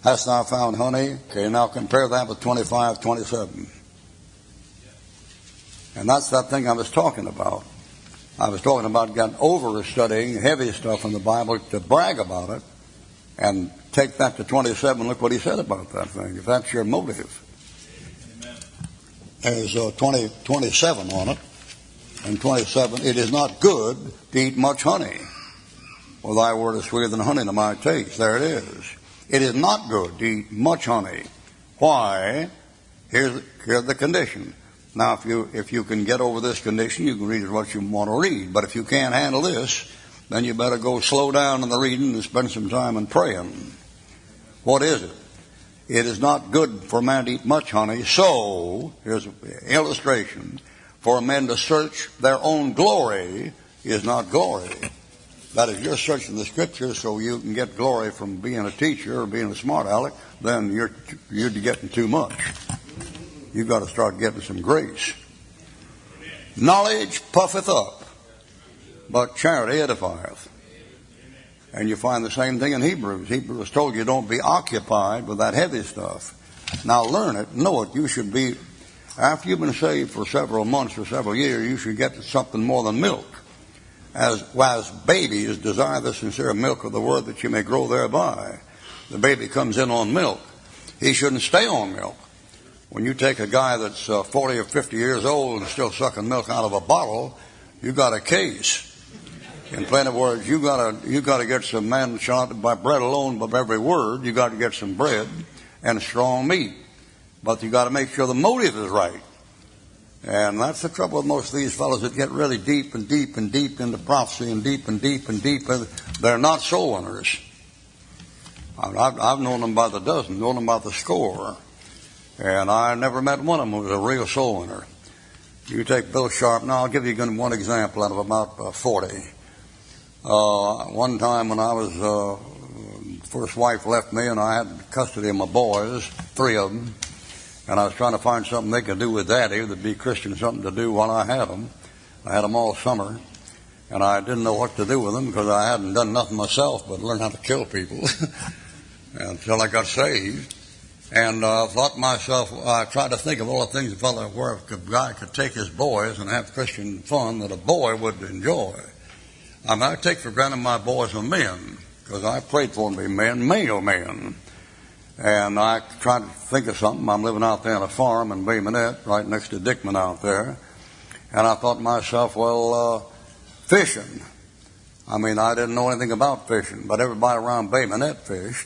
Hast thou found honey? Okay, now compare that with 25:27. And that's that thing I was talking about. I was talking about getting over studying heavy stuff in the Bible to brag about it, and take that to 27. Look what he said about that thing, if that's your motive. There's 27 on it. And 27, it is not good to eat much honey. Well, thy word is sweeter than honey to my taste. There it is. It is not good to eat much honey. Why? Here's the condition. Now, if you can get over this condition, you can read what you want to read. But if you can't handle this, then you better go slow down in the reading and spend some time in praying. What is it? It is not good for a man to eat much honey. So, here's an illustration. For men to search their own glory is not glory. That is, you're searching the Scriptures so you can get glory from being a teacher or being a smart aleck, then you're getting too much. You've got to start getting some grace. Knowledge puffeth up, but charity edifieth. And you find the same thing in Hebrews. Hebrews told you don't be occupied with that heavy stuff. Now learn it, know it. You should be, after you've been saved for several months or several years, you should get to something more than milk. As babies desire the sincere milk of the word that you may grow thereby. The baby comes in on milk. He shouldn't stay on milk. When you take a guy that's 40 or 50 years old and still sucking milk out of a bottle, you got a case. In plain words, you got to get some man shall not by bread alone, but by every word. You got to get some bread and strong meat. But you got to make sure the motive is right. And that's the trouble with most of these fellows that get really deep and deep and deep into prophecy and deep and deep and deep. They're not soul winners. I've known them by the dozen, known them by the score. And I never met one of them who was a real soul winner. You take Bill Sharp. Now, I'll give you one example out of about 40. One time when I was, first wife left me and I had custody of my boys, 3 of them. And I was trying to find something they could do with Daddy that'd be Christian, something to do while I had them. I had them all summer. And I didn't know what to do with them because I hadn't done nothing myself but learn how to kill people until I got saved. And I thought to myself, I tried to think of all the things a fellow where a guy could take his boys and have Christian fun that a boy would enjoy. I mean, I take for granted my boys are men because I prayed for them to be men, male men. And I tried to think of something. I'm living out there on a farm in Bay Minette, right next to Dickman out there. And I thought to myself, well, fishing. I mean, I didn't know anything about fishing, but everybody around Bay Minette fished.